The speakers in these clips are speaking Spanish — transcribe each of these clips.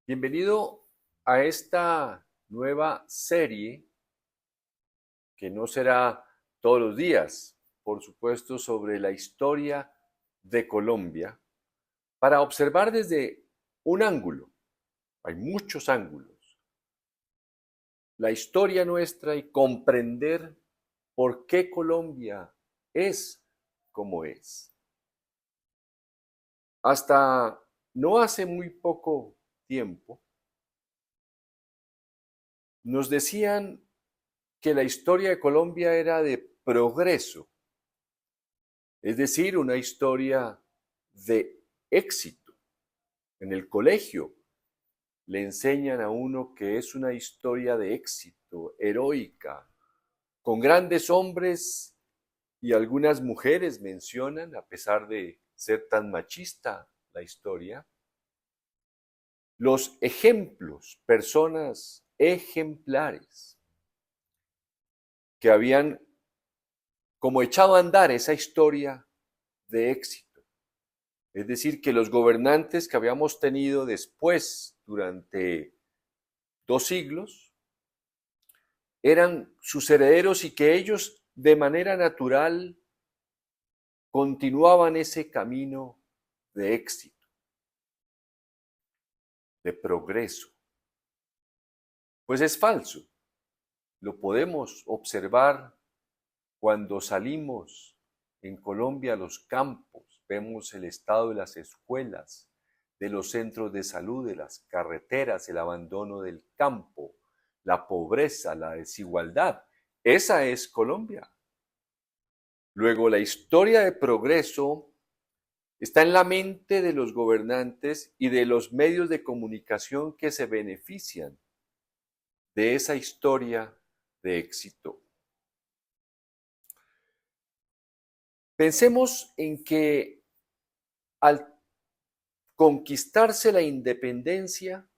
Bienvenido a esta nueva serie que no será todos los días, por supuesto, sobre la historia de Colombia, para observar desde un ángulo, hay muchos ángulos, la historia nuestra y comprender por qué Colombia es como es. Hasta no hace muy poco tiempo, nos decían que la historia de Colombia era de progreso, es decir, una historia de éxito. En el colegio le enseñan a uno que es una historia de éxito, heroica, con grandes hombres y algunas mujeres mencionan, a pesar de ser tan machista la historia, los ejemplos, personas ejemplares que habían como echado a andar esa historia de éxito. Es decir, que los gobernantes que habíamos tenido después, durante 2 siglos, eran sus herederos y que ellos de manera natural continuaban ese camino de éxito, de progreso. Pues es falso. Lo podemos observar cuando salimos en Colombia a los campos, vemos el estado de las escuelas, de los centros de salud, de las carreteras, el abandono del campo, la pobreza, la desigualdad. Esa es Colombia. Luego, la historia de progreso está en la mente de los gobernantes y de los medios de comunicación que se benefician de esa historia de éxito. Pensemos en que al conquistarse la independencia,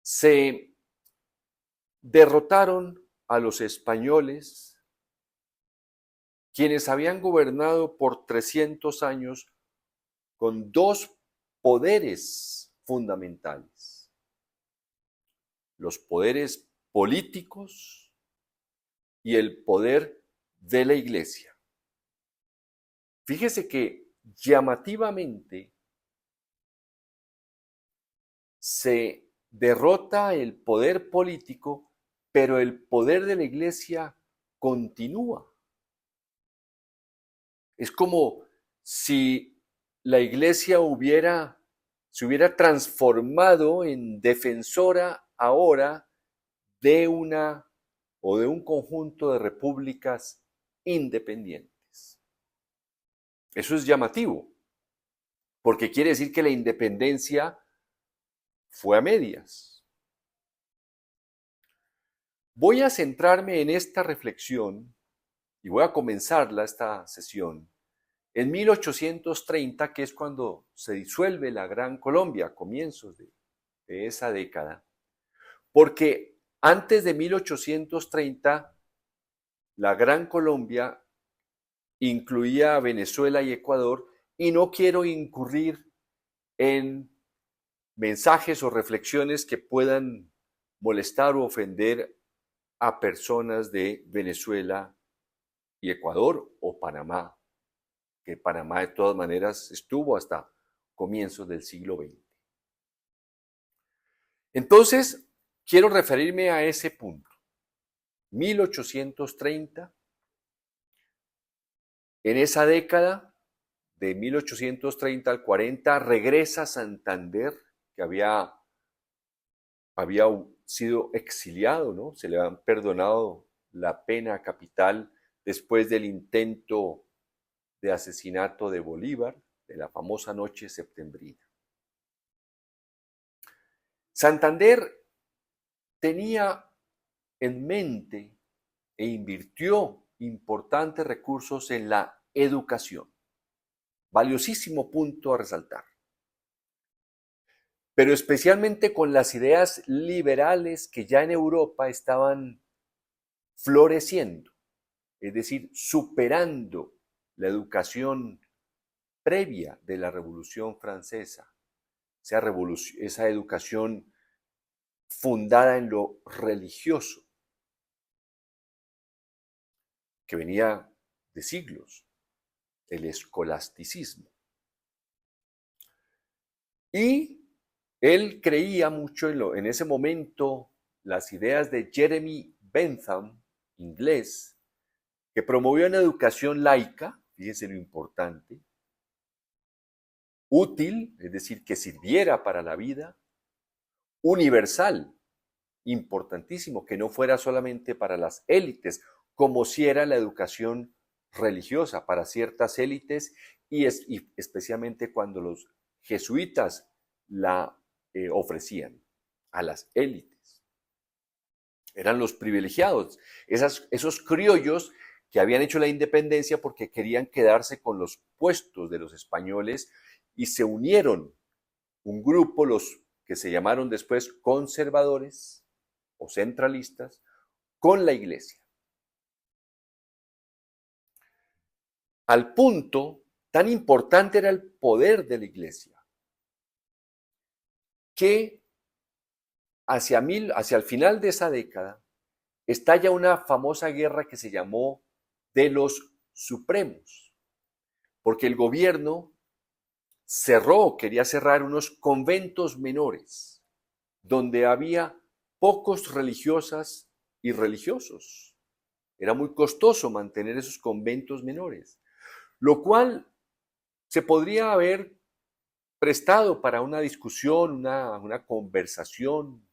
se derrotaron a los españoles, quienes habían gobernado por 300 años con dos poderes fundamentales: los poderes políticos y el poder de la Iglesia. Fíjese que llamativamente se derrota el poder político, pero el poder de la Iglesia continúa. Es como si la Iglesia se hubiera transformado en defensora ahora de una o de un conjunto de repúblicas independientes. Eso es llamativo, porque quiere decir que la independencia fue a medias. Voy a centrarme en esta reflexión y voy a comenzarla, esta sesión, en 1830, que es cuando se disuelve la Gran Colombia, a comienzos de esa década, porque antes de 1830 la Gran Colombia incluía a Venezuela y Ecuador, y no quiero incurrir en mensajes o reflexiones que puedan molestar o ofender a personas de Venezuela y Ecuador o Panamá, que Panamá de todas maneras estuvo hasta comienzos del siglo XX. Entonces, quiero referirme a ese punto. 1830, en esa década, de 1830 al 40, regresa Santander, que había sido exiliado, ¿no? Se le han perdonado la pena capital después del intento de asesinato de Bolívar, de la famosa noche septembrina. Santander tenía en mente e invirtió importantes recursos en la educación. Valiosísimo punto a resaltar. Pero especialmente con las ideas liberales que ya en Europa estaban floreciendo, es decir, superando la educación previa de la Revolución Francesa. esa educación fundada en lo religioso, que venía de siglos, el escolasticismo. Y él creía mucho en ese momento las ideas de Jeremy Bentham, inglés, que promovió una educación laica, fíjense lo importante, útil, es decir, que sirviera para la vida, universal, importantísimo, que no fuera solamente para las élites, como si era la educación religiosa para ciertas élites y especialmente cuando los jesuitas la ofrecían a las élites. Eran los privilegiados, esos criollos que habían hecho la independencia porque querían quedarse con los puestos de los españoles y se unieron un grupo, los que se llamaron después conservadores o centralistas, con la iglesia. Al punto, tan importante era el poder de la iglesia, que hacia el final de esa década estalla una famosa guerra que se llamó de los Supremos, porque el gobierno quería cerrar unos conventos menores, donde había pocos religiosas y religiosos. Era muy costoso mantener esos conventos menores, lo cual se podría haber prestado para una discusión, una conversación.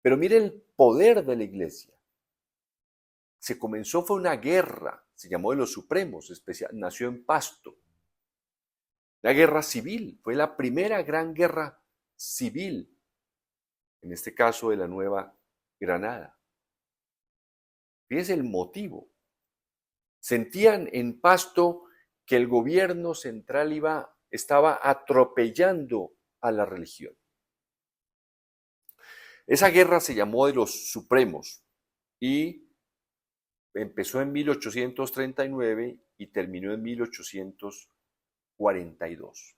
Pero mire el poder de la iglesia. Fue una guerra, se llamó de los Supremos, nació en Pasto. La guerra civil, fue la primera gran guerra civil, en este caso de la Nueva Granada. Fíjense el motivo. Sentían en Pasto que el gobierno central estaba atropellando a la religión. Esa guerra se llamó de los Supremos y empezó en 1839 y terminó en 1842.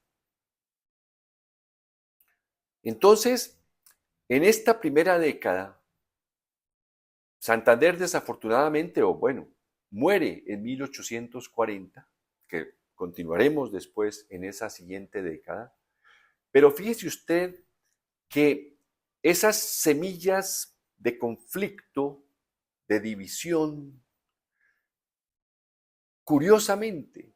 Entonces, en esta primera década, Santander desafortunadamente, muere en 1840, que continuaremos después en esa siguiente década, pero fíjese usted que esas semillas de conflicto, de división, curiosamente,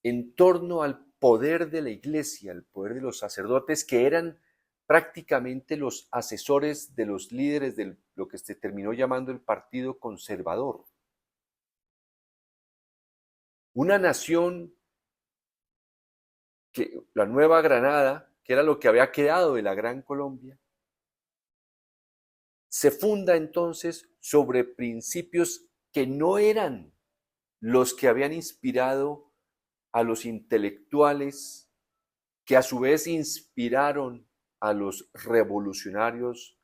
en torno al poder de la iglesia, al poder de los sacerdotes, que eran prácticamente los asesores de los líderes de lo que se terminó llamando el Partido Conservador. Una nación, la Nueva Granada, que era lo que había quedado de la Gran Colombia, se funda entonces sobre principios que no eran los que habían inspirado a los intelectuales, que a su vez inspiraron a los revolucionarios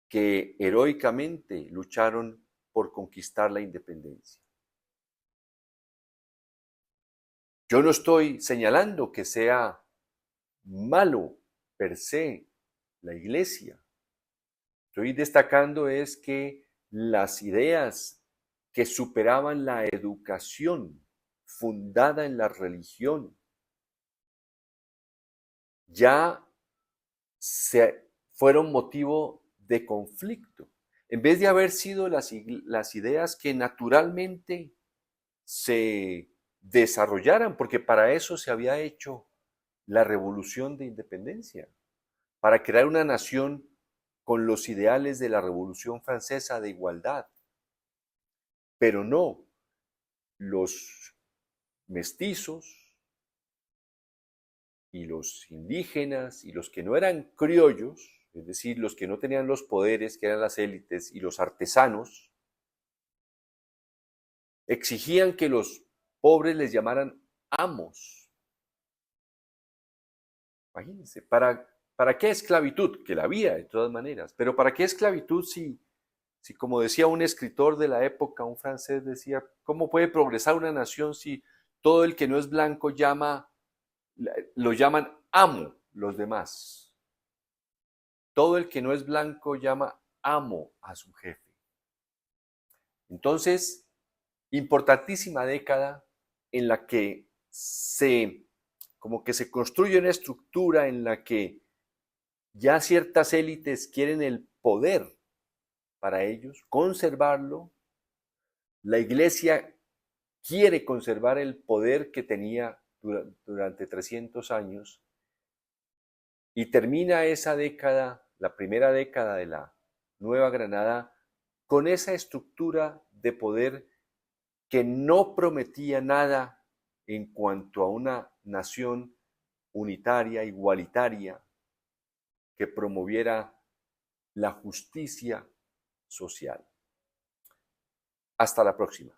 que heroicamente lucharon por conquistar la independencia. Yo no estoy señalando que sea malo per se la iglesia. Estoy destacando es que las ideas que superaban la educación fundada en la religión ya fueron motivo de conflicto, en vez de haber sido las ideas que naturalmente se desarrollaran, porque para eso se había hecho la revolución de independencia, para crear una nación con los ideales de la Revolución Francesa de igualdad. Pero no, los mestizos y los indígenas y los que no eran criollos, es decir, los que no tenían los poderes, que eran las élites, y los artesanos, exigían que los pobres les llamaran amos. Imagínense, ¿para qué esclavitud? Que la había de todas maneras, pero ¿para qué esclavitud si como decía un escritor de la época, un francés decía, ¿cómo puede progresar una nación si todo el que no es blanco lo llaman amo, los demás. Todo el que no es blanco llama amo a su jefe. Entonces, importantísima década en la que como que se construye una estructura en la que ya ciertas élites quieren el poder para ellos, conservarlo. La iglesia quiere conservar el poder que tenía durante 300 años y termina esa década, la primera década de la Nueva Granada, con esa estructura de poder que no prometía nada en cuanto a una nación unitaria, igualitaria, que promoviera la justicia social. Hasta la próxima.